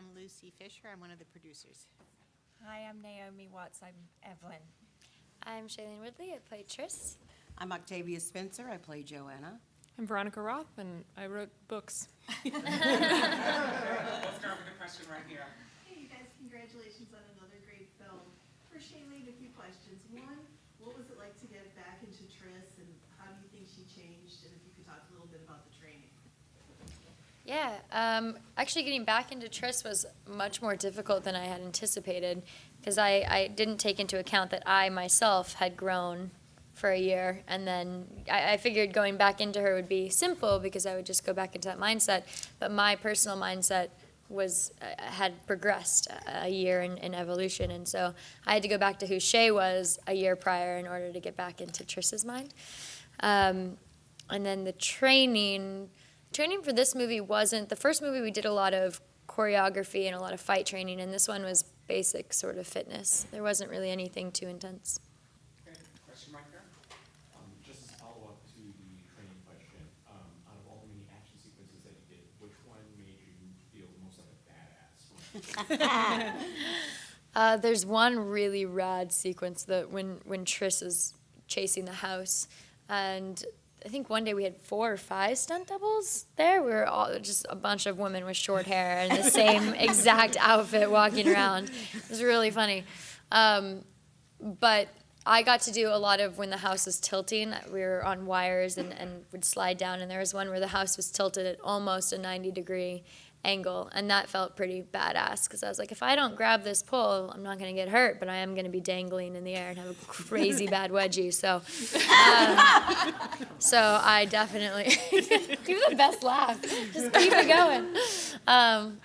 I'm Lucy Fisher. I'm one of the producers. Hi, I'm Naomi Watts. I'm Evelyn. I'm Shailene Woodley. I play Tris. I'm Octavia Spencer. I play Joanna. I'm Veronica Roth, and I wrote books. Let's start with the question right here. Hey, you guys, congratulations on another great film. For Shailene, a few questions. One, what was it like to get back into Tris, and how do you think she changed? And if you could talk a little bit about the training. Yeah, actually getting back into Tris was much more difficult than I had anticipated because I didn't take into account that I myself had grown for a year, and then I figured going back into her would be simple because I would just go back into that mindset, but my personal mindset had progressed a year in evolution, and so I had to go back to who Shay was a year prior in order to get back into Tris's mind. And then the training for this movie wasn't, the first movie we did a lot of choreography and a lot of fight training, and this one was basic sort of fitness. There wasn't really anything too intense. Okay, question right there. Just as a follow-up to the training question, out of all the many action sequences that you did, which one made you feel most like a badass? There's one really rad sequence that when Tris is chasing the house, and I think one day we had 4 or 5 stunt doubles there. We were all just a bunch of women with short hair and the same exact outfit walking around. It was really funny. But I got to do a lot of when the house was tilting. We were on wires and would slide down, and there was one where the house was tilted at almost a 90-degree angle, and that felt pretty badass because I was like, if I don't grab this pole, I'm not going to get hurt, but I am going to be dangling in the air and have a crazy bad wedgie. So I definitely do the best laugh. Just keep it going.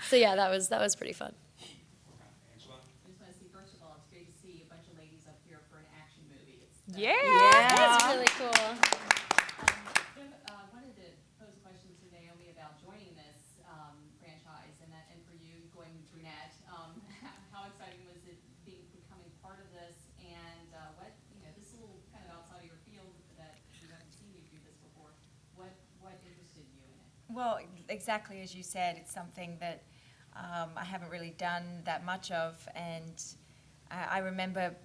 So yeah, that was pretty fun. Angela? I just want to say, first of all, it's great to see a bunch of ladies up here for an action movie. That's really cool. I wanted to pose a question to Naomi about joining this franchise, and for you going brunette. How exciting was it becoming part of this, and what, this is a little kind of outside of your field that you haven't seen you do this before. What interested you in it? Well, exactly as you said, it's something that I haven't really done that much of, and I remember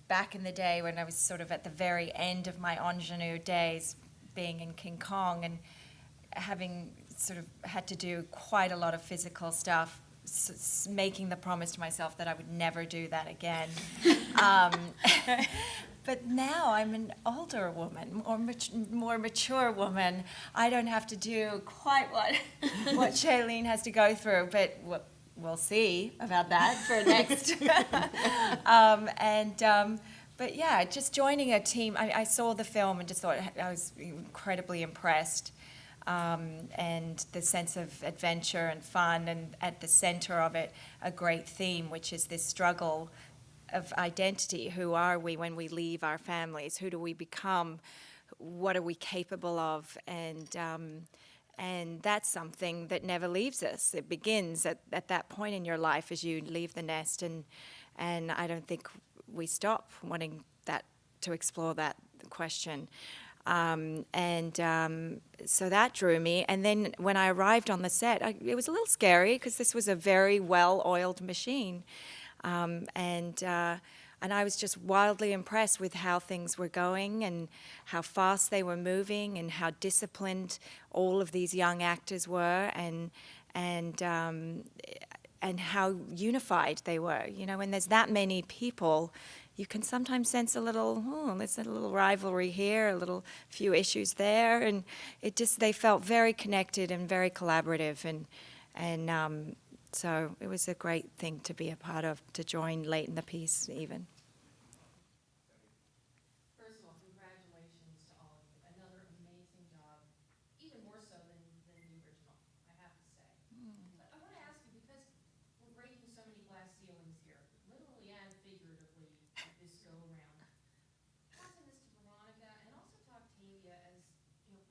back in the day when I was sort of at the very end of my ingenue days, being in King Kong and having sort of had to do quite a lot of physical stuff, making the promise to myself that I would never do that again. But now I'm an older woman, or more mature woman. I don't have to do quite what Shailene has to go through, but we'll see about that for next. But yeah, just joining a team. I saw the film and just thought I was incredibly impressed. And the sense of adventure and fun, and at the center of it, a great theme, which is this struggle of identity. Who are we when we leave our families? Who do we become? What are we capable of? And that's something that never leaves us. It begins at that point in your life as you leave the nest, and I don't think we stop wanting to explore that question. So that drew me. And then when I arrived on the set, it was a little scary because this was a very well-oiled machine. And I was just wildly impressed with how things were going and how fast they were moving and how disciplined all of these young actors were, and how unified they were. When there's that many people, you can sometimes sense there's a little rivalry here, a few issues there, and they felt very connected and very collaborative, and so it was a great thing to be a part of, to join late in the piece even. First of all, congratulations to all of you. Another amazing job, even more so than the original, I have to say. But I want to ask you, because we're breaking so many glass ceilings here, literally and figuratively, this go around. Asking this to Veronica and also to Octavia as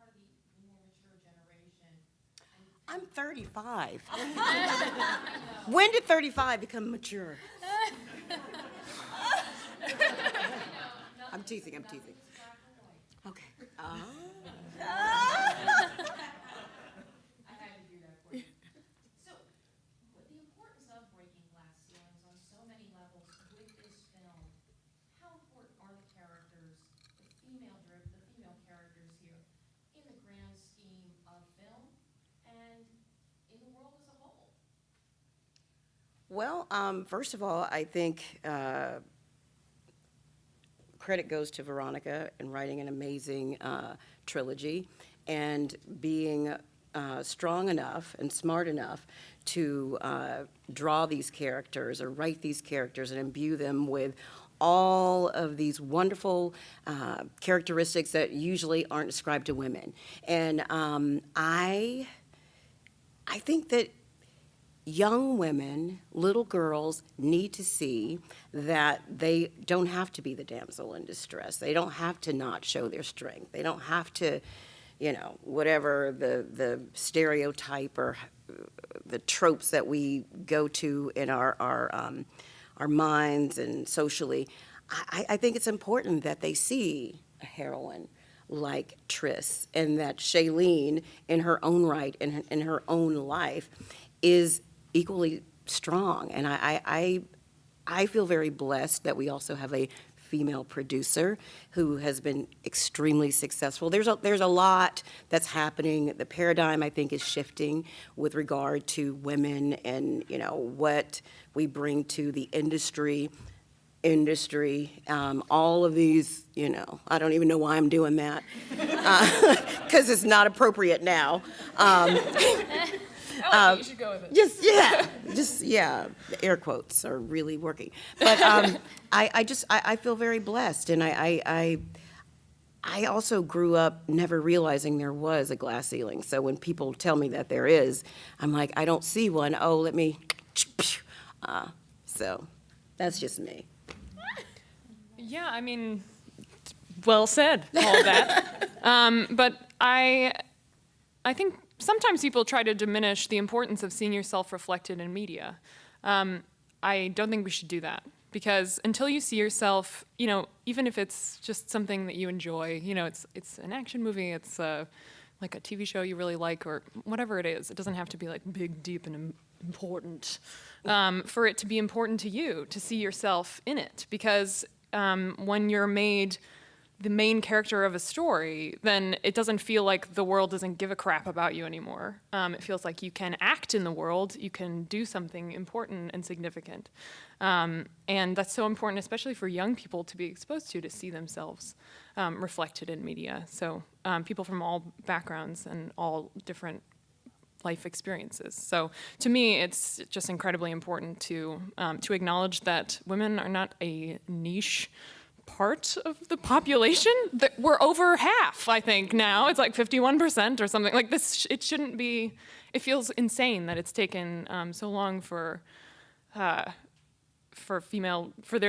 part of the more mature generation. I'm 35. When did 35 become mature? I'm teasing. Okay. I had to do that for you. So, the importance of Well, first of all, I think credit goes to Veronica in writing an amazing trilogy and being strong enough and smart enough to draw these characters or write these characters and imbue them with all of these wonderful characteristics that usually aren't ascribed to women. And I think that young women, little girls, need to see that they don't have to be the damsel in distress. They don't have to not show their strength. They don't have to, whatever the stereotype or the tropes that we go to in our minds and socially. I think it's important that they see a heroine like Triss, and that Shailene, in her own right, in her own life, is equally strong. And I feel very blessed that we also have a female producer who has been extremely successful. There's a lot that's happening. The paradigm, I think, is shifting with regard to women and, what we bring to the industry. All of these, I don't even know why I'm doing that, because it's not appropriate now. You should go with it. Yeah, the air quotes are really working. But I feel very blessed, and I also grew up never realizing there was a glass ceiling. So when people tell me that there is, I'm like, I don't see one. Oh, let me, so that's just me. Yeah, I mean, well said, all that. But I think sometimes people try to diminish the importance of seeing yourself reflected in media. I don't think we should do that, because until you see yourself, even if it's just something that you enjoy, it's an action movie, it's like a TV show you really like, or whatever it is. It doesn't have to be like big, deep, and important. For it to be important to you, to see yourself in it, because when you're made the main character of a story, then it doesn't feel like the world doesn't give a crap about you anymore. It feels like you can act in the world, you can do something important and significant. And that's so important, especially for young people to be exposed to see themselves reflected in media. So people from all backgrounds and all different life experiences. So to me, it's just incredibly important to acknowledge that women are not a niche part of the population. That we're over half, I think, now. It's like 51% or something like this. It shouldn't be. It feels insane that it's taken so long for there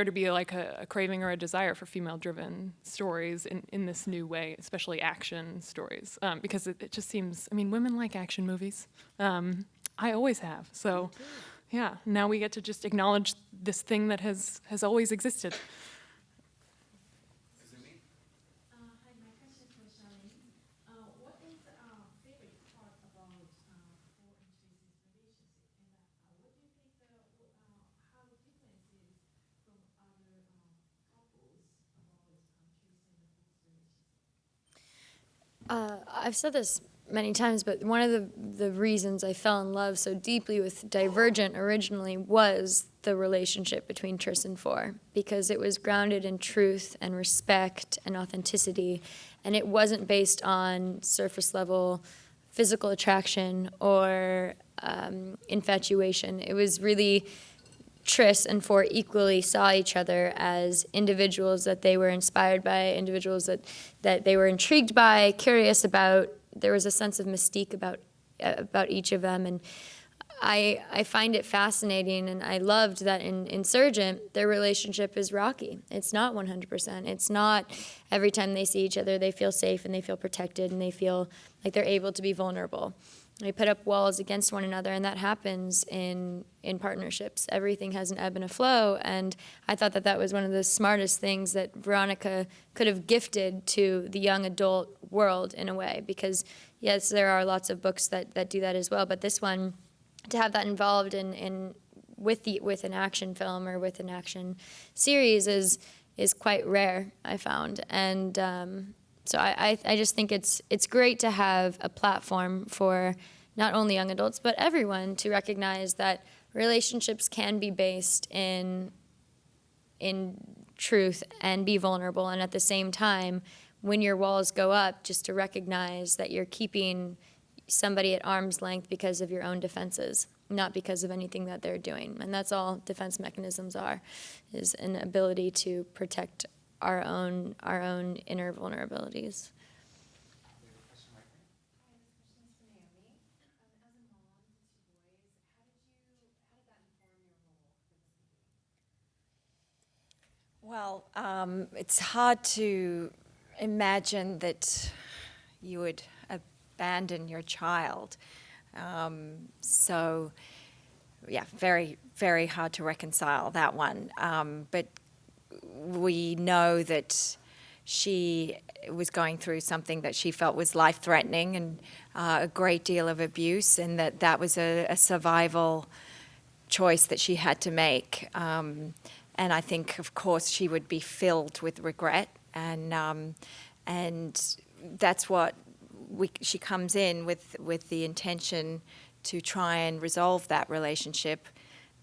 to be like a craving or a desire for female-driven stories in this new way, especially action stories, because it just seems. I mean, women like action movies. I always have. So, yeah. Now we get to just acknowledge this thing that has always existed. Hi, my question for Shailene. What is favorite part about Paul and Tracy's relationship? And what do you think how different it is from other couples about Tracy and the relationship? I've said this many times, but one of the reasons I fell in love so deeply with Divergent originally was the relationship between Triss and Four, because it was grounded in truth and respect and authenticity, and it wasn't based on surface level physical attraction or infatuation. It was really Triss and Four equally saw each other as individuals that they were inspired by, individuals that they were intrigued by, curious about. There was a sense of mystique about each of them, and I find it fascinating, and I loved that in Insurgent, their relationship is rocky. It's not 100%. It's not every time they see each other, they feel safe and they feel protected and they feel like they're able to be vulnerable. They put up walls against one another, and that happens in partnerships. Everything has an ebb and a flow, and I thought that was one of the smartest things that Veronica could have gifted to the young adult world in a way, because yes, there are lots of books that do that as well, but this one, to have that involved with an action film or with an action series is quite rare, I found. And so I just think it's great to have a platform for not only young adults, but everyone to recognize that relationships can be based in truth and be vulnerable, and at the same time, when your walls go up, just to recognize that you're keeping somebody at arm's length because of your own defenses, not because of anything that they're doing. And that's all defense mechanisms are, is an ability to protect our own inner vulnerabilities. We have a question right here. Hi, this question is for Naomi. As a mom to two boys, how did that inform your role for this movie? Well, it's hard to imagine that you would abandon your child. So, yeah, very, very hard to reconcile that one. But we know that she was going through something that she felt was life-threatening and a great deal of abuse, and that was a survival choice that she had to make. And I think, of course, she would be filled with regret, and that's what she comes in with the intention to try and resolve that relationship.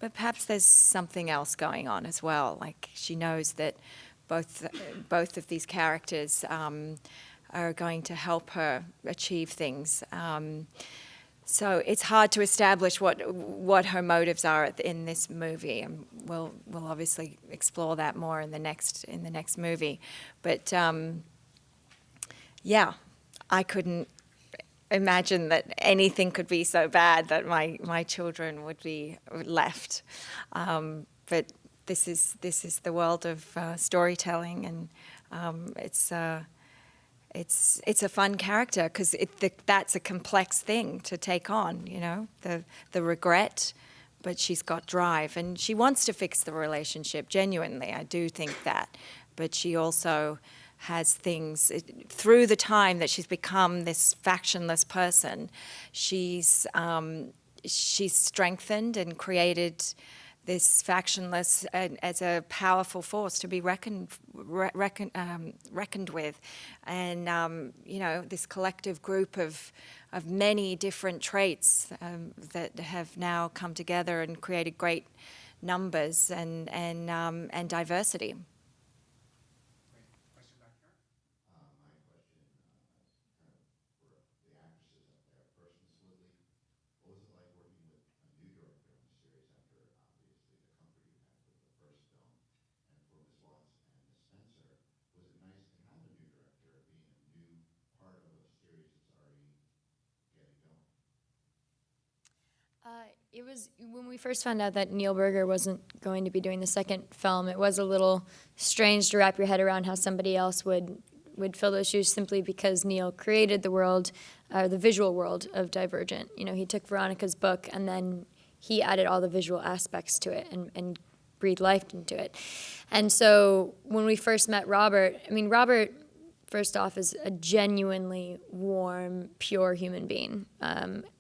But perhaps there's something else going on as well. Like, she knows that both of these characters are going to help her achieve things. So it's hard to establish what her motives are in this movie, and we'll obviously explore that more in the next movie. But yeah, I couldn't imagine that anything could be so bad that my children would be left. But this is the world of storytelling, and it's a fun character because that's a complex thing to take on, the regret, but she's got drive, and she wants to fix the relationship genuinely. I do think that, but she also has things through the time that she's become this factionless person. She's strengthened and created this factionless as a powerful force to be reckoned with, and this collective group of many different traits that have now come together and created great numbers and diversity. Great. Question back here. My question is kind of for the actresses up there. First, Miss Woodley, what was it like working with a new director on the series after, obviously, the comfort you had with the first film? And for Miss Watts and Miss Spencer, was it nice to have a new director being a new part of a series that's already getting going? It was when we first found out that Neil Berger wasn't going to be doing the second film. It was a little strange to wrap your head around how somebody else would fill those shoes, simply because Neil created the world, the visual world of Divergent. He took Veronica's book and then he added all the visual aspects to it and breathed life into it. And so when we first met Robert, Robert, first off, is a genuinely warm, pure human being.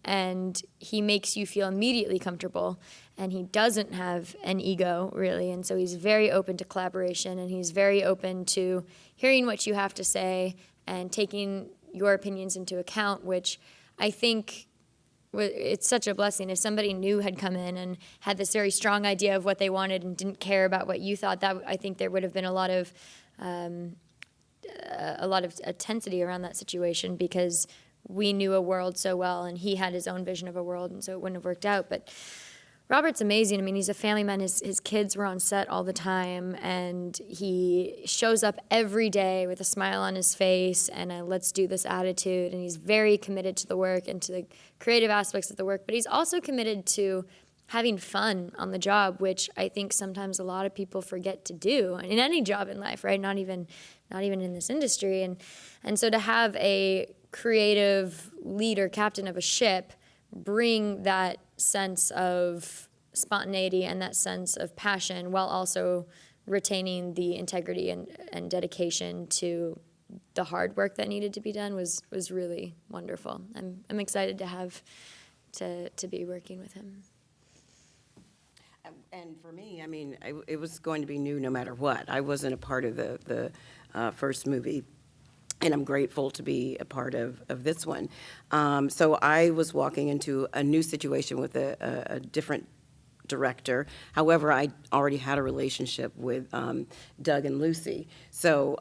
And he makes you feel immediately comfortable, and he doesn't have an ego, really. And so he's very open to collaboration, and he's very open to hearing what you have to say and taking your opinions into account, which I think it's such a blessing. If somebody new had come in and had this very strong idea of what they wanted and didn't care about what you thought, that I think there would have been a lot of intensity around that situation, because we knew a world so well and he had his own vision of a world, and so it wouldn't have worked out. But Robert's amazing. He's a family man. His kids were on set all the time, and he shows up every day with a smile on his face and a let's do this attitude, and he's very committed to the work and to the creative aspects of the work, but he's also committed to having fun on the job, which I think sometimes a lot of people forget to do in any job in life, right? Not even in this industry. And so to have a creative leader, captain of a ship, bring that sense of spontaneity and that sense of passion while also retaining the integrity and dedication to the hard work that needed to be done was really wonderful. I'm excited to have to be working with him. And for me, it was going to be new no matter what. I wasn't a part of the first movie. and I'm grateful to be a part of this one. So I was walking into a new situation with a different director. However, I already had a relationship with Doug and Lucy. So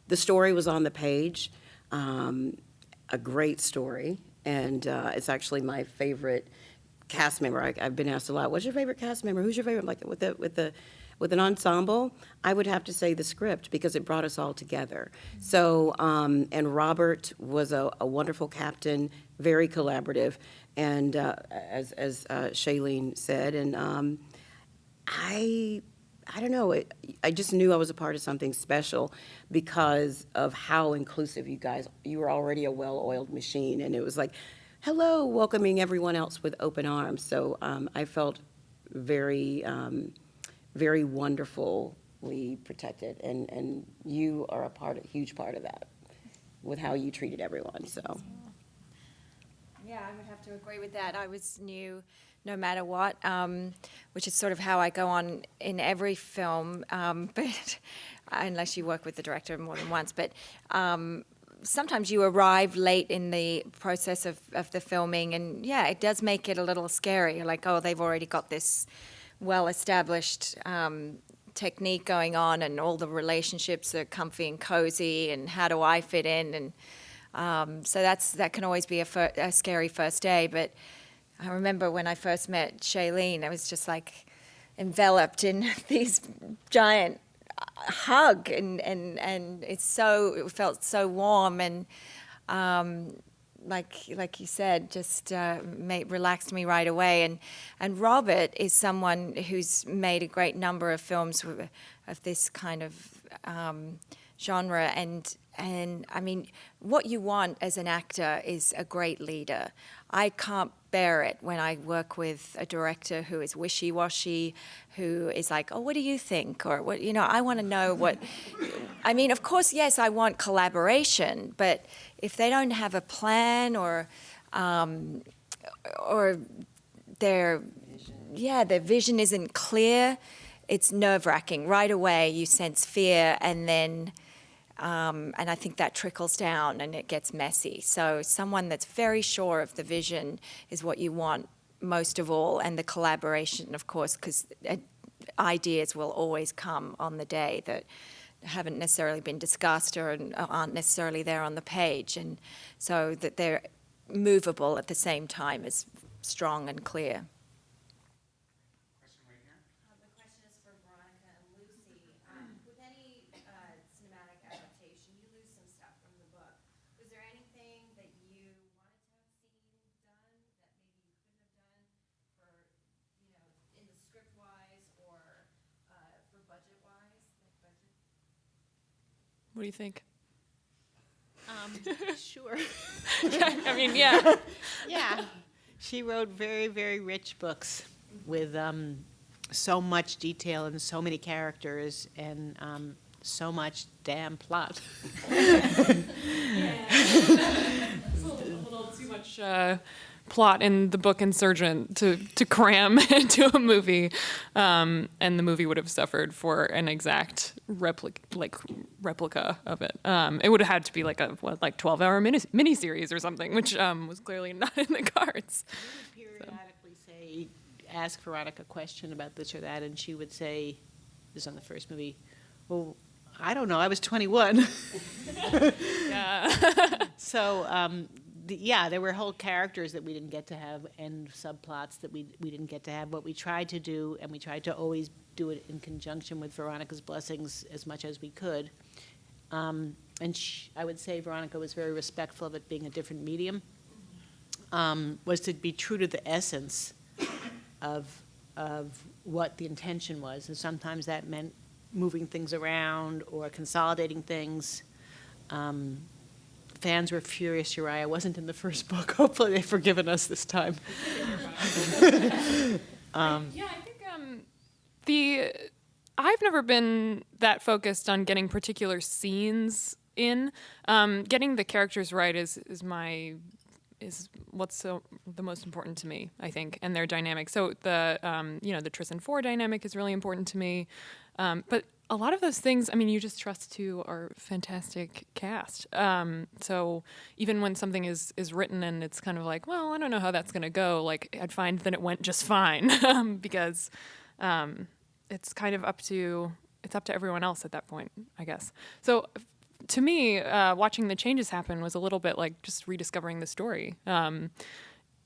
the story was on the page, a great story, and it's actually my favorite cast member. I've been asked a lot, what's your favorite cast member? Who's your favorite? Like with an ensemble, I would have to say the script because it brought us all together. So, and Robert was a wonderful captain, very collaborative, and as Shailene said, and I don't know, I just knew I was a part of something special because of how inclusive you were already a well-oiled machine, and it was like, hello, welcoming everyone else with open arms. So I felt very, very wonderfully protected, and you are a huge part of that with how you treated everyone, so. Yeah, I would have to agree with that. I was new no matter what, which is sort of how I go on in every film, but unless you work with the director more than once. But sometimes you arrive late in the process of the filming, and yeah, it does make it a little scary. You're like, oh, they've already got this well-established technique going on, and all the relationships are comfy and cozy, and how do I fit in? And so that can always be a scary first day. But I remember when I first met Shailene, I was just like enveloped in these giant hug, and it felt so warm, and like you said, just relaxed me right away. And Robert is someone who's made a great number of films of this kind of genre, and I mean, what you want as an actor is a great leader. I can't bear it when I work with a director who is wishy-washy, who is like, oh, what do you think? Or what, I want to know what, I mean, of course, yes, I want collaboration, but if they don't have a plan or their vision isn't clear, it's nerve-wracking. Right away, you sense fear, and then and I think that trickles down and it gets messy. So someone that's very sure of the vision is what you want most of all, and the collaboration, of course, because ideas will always come on the day that haven't necessarily been discussed or aren't necessarily there on the page, and so that they're movable at the same time as strong and clear. Question right here. The question is for Veronica and Lucy. With any cinematic adaptation, you lose some stuff from the book. Was there anything that you wanted to have seen done that maybe you couldn't have done for, in the script-wise or for budget-wise? What do you think? Sure. I mean, yeah. Yeah. She wrote very, very rich books with so much detail and so many characters and so much damn plot. It's a little too much plot in the book Insurgent to cram into a movie, and the movie would have suffered for an exact replica of it. It would have had to be like a 12-hour miniseries or something, which was clearly not in the cards. We would periodically ask Veronica a question about this or that, and she would say, this is on the first movie, well, I don't know, I was 21. Yeah. So, there were whole characters that we didn't get to have and subplots that we didn't get to have. What we tried to do, and we tried to always do it in conjunction with Veronica's blessings as much as we could. And I would say Veronica was very respectful of it being a different medium, was to be true to the essence of what the intention was. And sometimes that meant moving things around or consolidating things. Fans were furious Uriah wasn't in the first book. Hopefully they've forgiven us this time. I think I've never been that focused on getting particular scenes in. Getting the characters right is what's the most important to me, I think, and their dynamic. So the Tris and Four dynamic is really important to me. But a lot of those things, I mean, you just trust to our fantastic cast. So even when something is written and it's kind of like, well, I don't know how that's going to go, like I'd find that it went just fine because it's kind of up to everyone else at that point, I guess. So to me, watching the changes happen was a little bit like just rediscovering the story.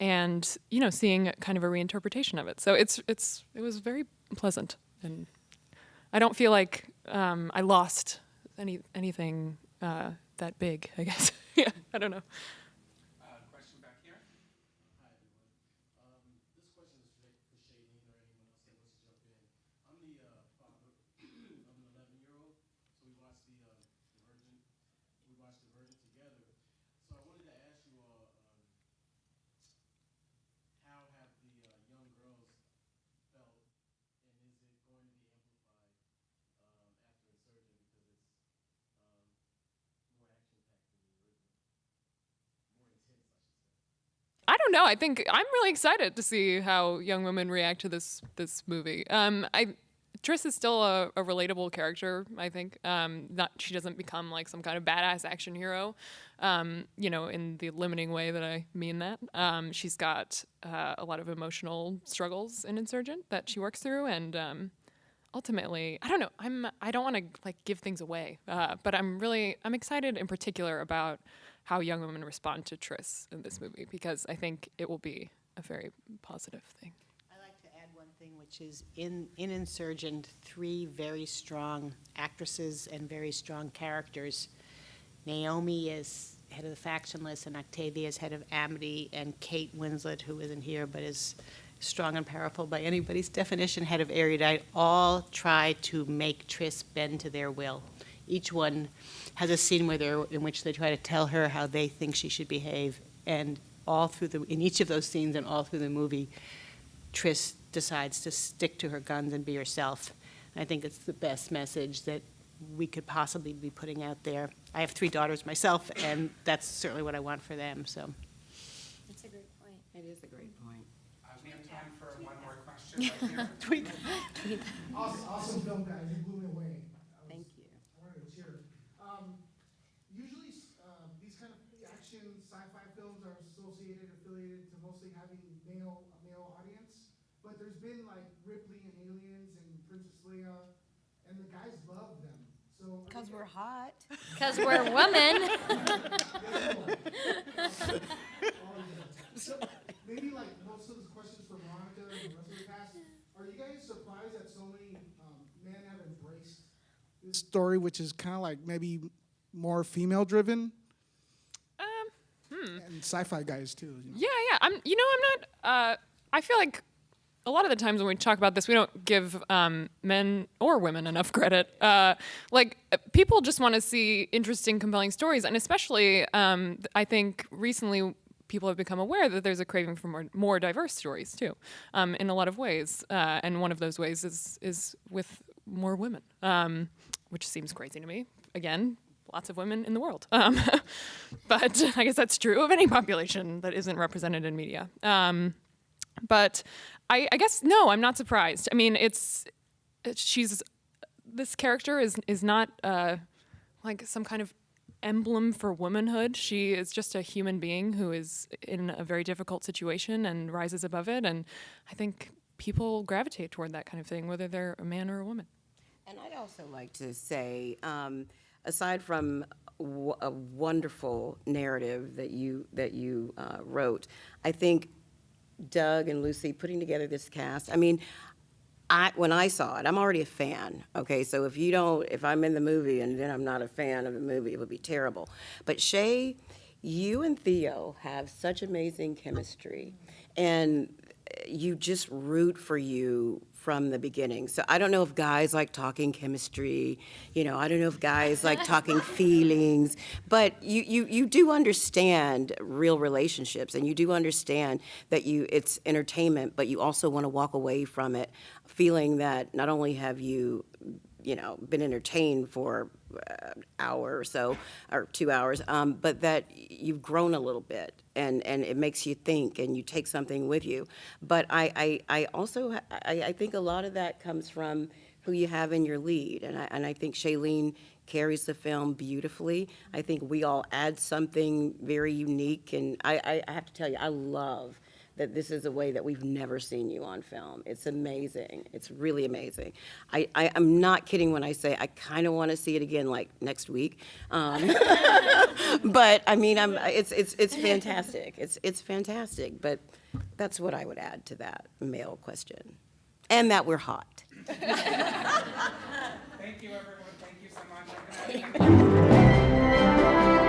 And seeing kind of a reinterpretation of it. So it was very pleasant, and I don't feel like I lost anything that big, I guess. Yeah, I don't know. Question back here. Hi, everyone. This question is for Shailene or anyone else that wants to jump in. I'm the father of an 11-year-old, so we watched Divergent. We watched Divergent together. So I wanted to ask you all, how have the young girls felt, and is it going to be amplified after Insurgent because it's more action-packed than the original, more intense, I should say. I don't know. I think I'm really excited to see how young women react to this movie. Triss is still a relatable character, I think. She doesn't become like some kind of badass action hero, in the limiting way that I mean that. She's got a lot of emotional struggles in Insurgent that she works through, and ultimately, I don't know. I don't want to like give things away, but I'm excited in particular about how young women respond to Triss in this movie because I think it will be a very positive thing. I like to add one thing, which is in Insurgent, 3 very strong actresses and very strong characters. Naomi is head of the faction list, and Octavia is head of Amity, and Kate Winslet, who isn't here but is strong and powerful by anybody's definition, head of Erudite, all try to make Triss bend to their will. Each one has a scene in which they try to tell her how they think she should behave, and in each of those scenes and all through the movie, Triss decides to stick to her guns and be herself. I think it's the best message that we could possibly be putting out there. I have 3 daughters myself, and that's certainly what I want for them. So That's a great point. It is a great point. We have time for one more question right here. Awesome film, guys. You blew me away. Thank you. I wanted to cheer. Usually, these kind of action sci-fi films are affiliated to mostly having a male audience. But there's been like Ripley and Aliens and Princess Leia, and the guys love them. So Because we're hot. Because we're women. So maybe like most of the questions for Veronica and the rest of the cast. Are you guys surprised that so many men have embraced this story, which is kind of like maybe more female driven? And sci-fi guys too. Yeah. I'm not. I feel like a lot of the times when we talk about this, we don't give men or women enough credit. People just want to see interesting, compelling stories, and especially, I think recently people have become aware that there's a craving for more diverse stories too, in a lot of ways. And one of those ways is with more women, which seems crazy to me. Again, lots of women in the world. But I guess that's true of any population that isn't represented in media. But I guess, no, I'm not surprised. I mean, this character is not like some kind of emblem for womanhood. She is just a human being who is in a very difficult situation and rises above it. And I think people gravitate toward that kind of thing, whether they're a man or a woman. And I'd also like to say, aside from a wonderful narrative that you wrote, I think Doug and Lucy putting together this cast, I mean, when I saw it, I'm already a fan, okay? So if I'm in the movie and then I'm not a fan of the movie, it would be terrible. But Shay, you and Theo have such amazing chemistry, and you just root for you from the beginning. So I don't know if guys like talking chemistry, I don't know if guys like talking feelings, but you do understand real relationships, and you do understand that it's entertainment, but you also want to walk away from it feeling that not only have you been entertained for an hour or so, or 2 hours, but that you've grown a little bit, and it makes you think, and you take something with you. But I also think a lot of that comes from who you have in your lead. And I think Shailene carries the film beautifully. I think we all add something very unique, and I have to tell you, I love that this is a way that we've never seen you on film. It's amazing. It's really amazing. I'm not kidding when I say I kind of want to see it again, like, next week. But, I mean, it's fantastic. It's fantastic, but that's what I would add to that male question. And that we're hot. Thank you, everyone. Thank you so much.